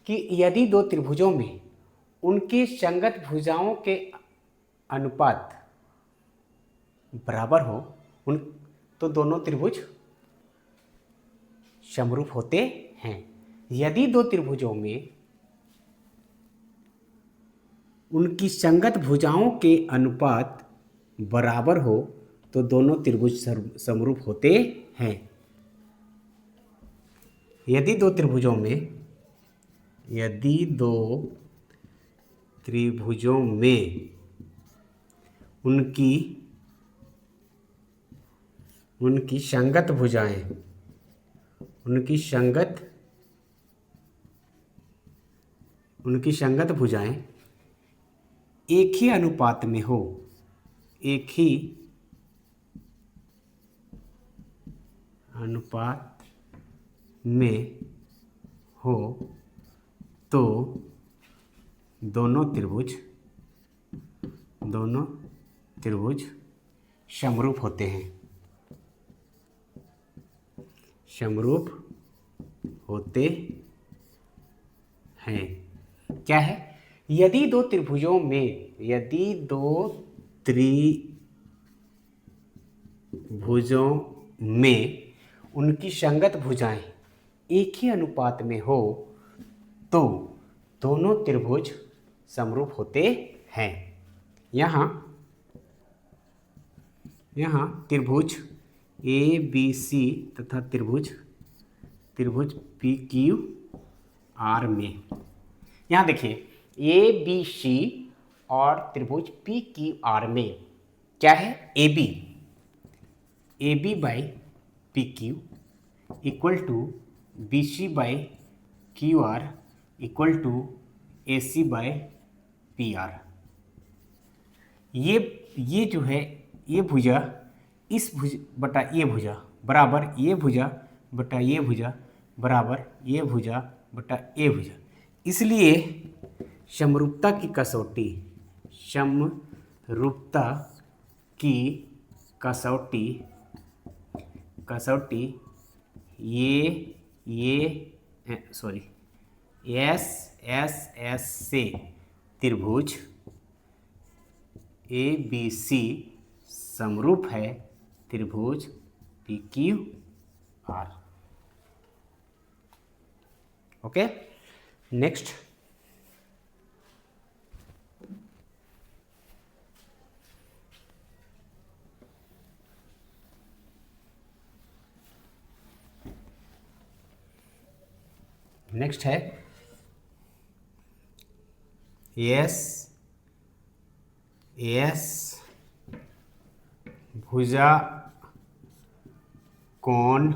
कि यदि दो त्रिभुजों में उनकी संगत भुजाओं के अनुपात बराबर हो उन तो दोनों त्रिभुज समरूप होते हैं। यदि दो त्रिभुजों में उनकी संगत भुजाओं के अनुपात बराबर हो तो दोनों त्रिभुज समरूप होते हैं। यदि दो त्रिभुजों में उनकी संगत भुजाएं एक ही अनुपात में हो, तो दोनों त्रिभुज समरूप होते हैं। क्या है? यदि दो त्रिभुजों में उनकी संगत भुजाएं एक ही अनुपात में हो तो दोनों त्रिभुज समरूप होते हैं। यहाँ त्रिभुज ABC तथा त्रिभुज PQR में, यहाँ देखिए ABC और त्रिभुज PQR में क्या है? AB by PQ equal to BC by QR equal to AC by PR। ये जो है ये भुजा इस भुज बटा ये भुजा बराबर ये भुजा बटा ये भुजा बराबर ये भुजा बटा ये भुजा। इसलिए समरूपता की कसौटी एस से त्रिभुज ABC समरूप है त्रिभुज PQR। ओके, नेक्स्ट है एस भुजा कौन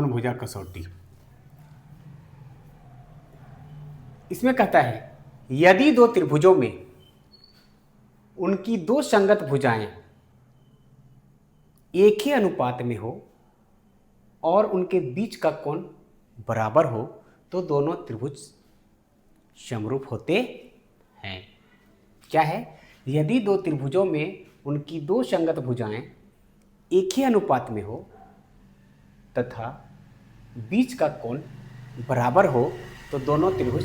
भुजा कसौटी। इसमें कहता है यदि दो त्रिभुजों में उनकी दो संगत भुजाएं एक ही अनुपात में हो और उनके बीच का कोण बराबर हो तो दोनों त्रिभुज समरूप होते हैं। क्या है? यदि दो त्रिभुजों में उनकी दो संगत भुजाएं एक ही अनुपात में हो तथा बीच का कोण बराबर हो तो दोनों त्रिभुज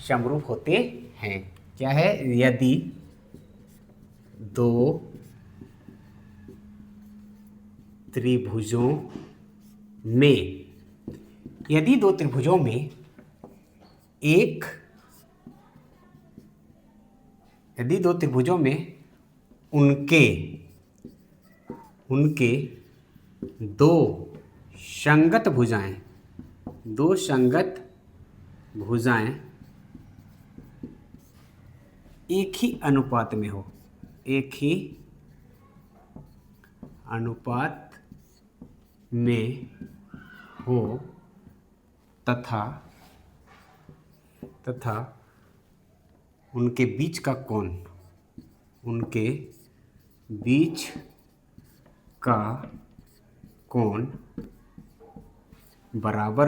समरूप होते हैं। क्या है? यदि दो त्रिभुजों में उनके दो संगत भुजाएं एक ही अनुपात में हो तथा उनके बीच का कोण बराबर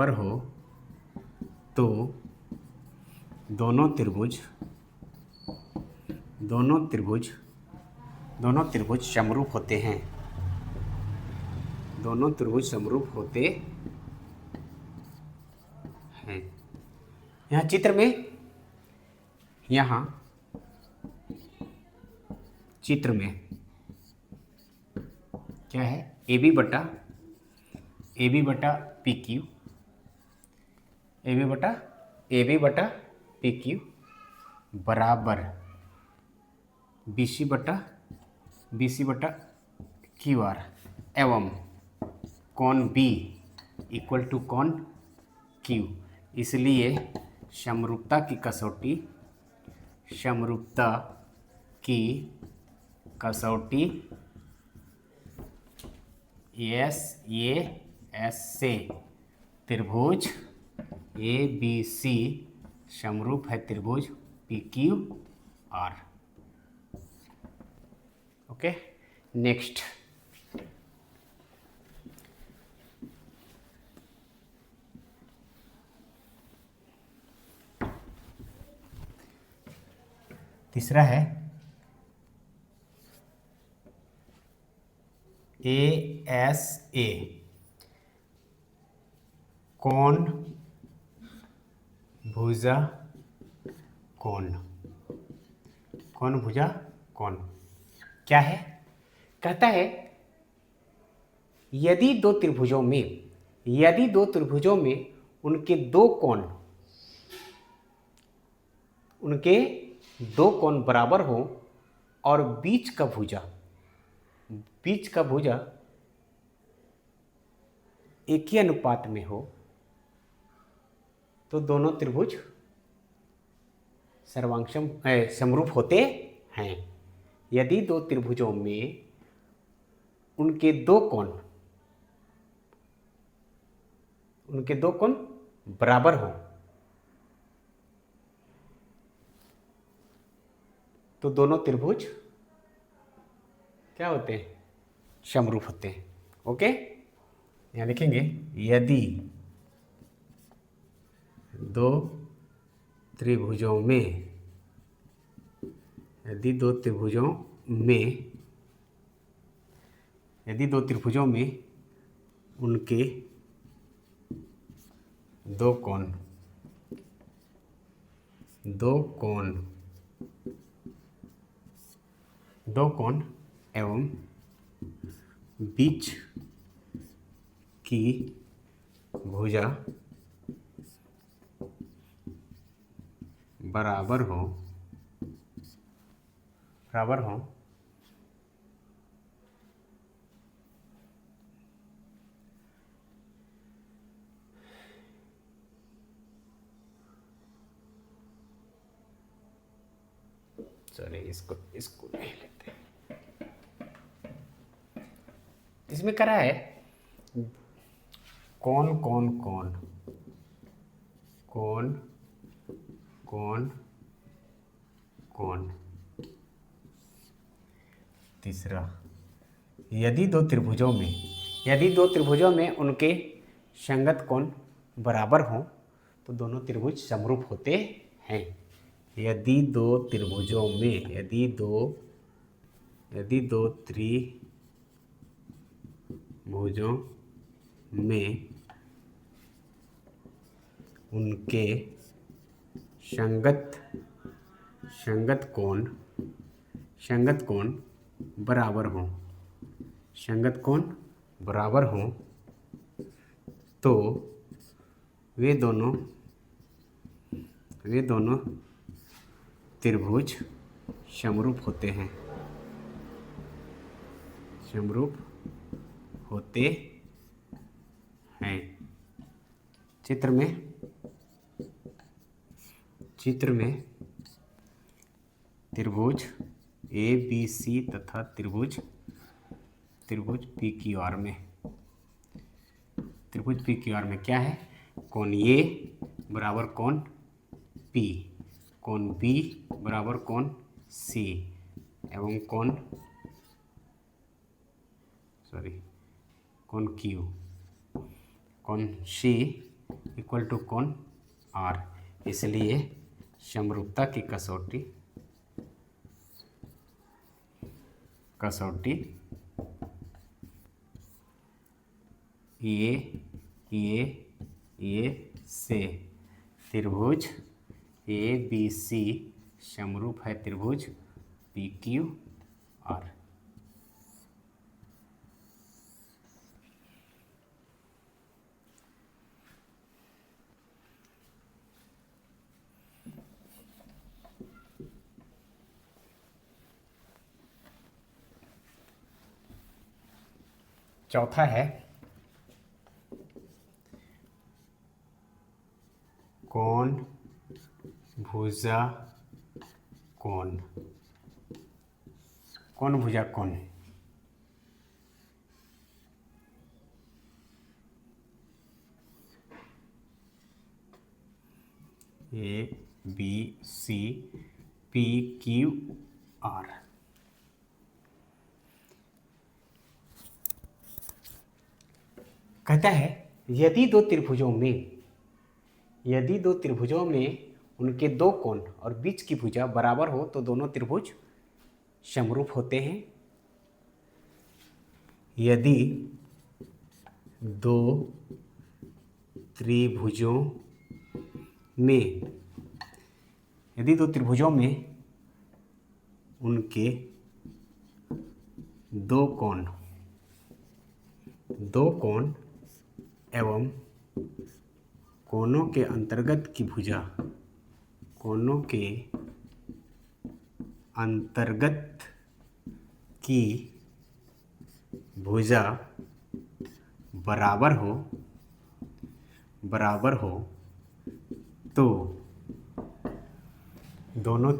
हो तो दोनों त्रिभुज समरूप होते हैं। दोनों त्रिभुज समरूप होते हैं। यहाँ चित्र में, यहाँ चित्र में क्या है, ए बी बटा पी क्यू, ए बी बटा पी क्यू बराबर बी सी बटा क्यू आर एवं कौन बी इक्वल टू कौन क्यू। इसलिए समरूपता की कसौटी एस से त्रिभुज ए बी सी समरूप है त्रिभुज P Q R. Okay, next तीसरा है ए एस ए कौन भुजा कौन क्या है, कहता है यदि दो त्रिभुजों में उनके दो कोण बराबर हो और बीच का भुजा एक ही अनुपात में हो तो दोनों त्रिभुज समरूप होते हैं। यदि दो त्रिभुजों में उनके दो कोण बराबर हो तो दोनों त्रिभुज क्या होते हैं, समरूप होते हैं। ओके, यहाँ लिखेंगे यदि दो त्रिभुजों में उनके दो कोण एवं बीच की भुजा बराबर हो चलिए इसको नहीं लेते। इसमें करा है कौन तीसरा, यदि दो त्रिभुजों में उनके संगत कोण बराबर हों तो दोनों त्रिभुज समरूप होते हैं। यदि दो त्रिभुजों में उनके संगत कोण बराबर हों तो वे दोनों त्रिभुज समरूप होते हैं। चित्र में त्रिभुज ए बी सी तथा त्रिभुज पी क्यू आर में क्या है, कोण ए बराबर कोण पी, कोण बी बराबर कोण सी एवं कोण क्यू, कोण सी इक्वल टू कोण आर। इसलिए समरूपता की ये से त्रिभुज ABC समरूप है त्रिभुज PQR। चौथा है कोण भुजा कोण। कोण भुजा कोण ABC PQR। कहता है यदि दो त्रिभुजों में उनके दो कोण और बीच की भुजा बराबर हो तो दोनों त्रिभुज समरूप होते हैं। यदि दो त्रिभुजों में उनके दो कोण एवं कोनों के अंतर्गत की भुजा बराबर हो तो दोनों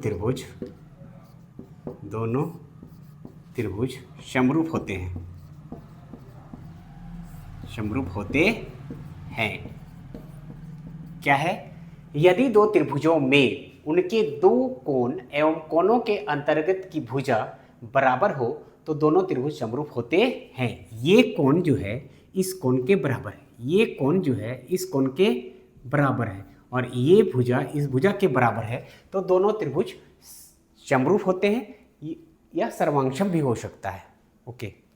त्रिभुज समरूप होते हैं। क्या है? यदि दो त्रिभुजों में उनके दो कोण एवं कोनों के अंतर्गत की भुजा बराबर हो तो दोनों त्रिभुज समरूप होते हैं। ये कोण जो है इस कोण के बराबर है, ये कोण जो है इस कोण के बराबर है और ये भुजा इस भुजा के बराबर है तो दोनों त्रिभुज समरूप होते हैं। यह सर्वांशम भी हो सकता है। ओके।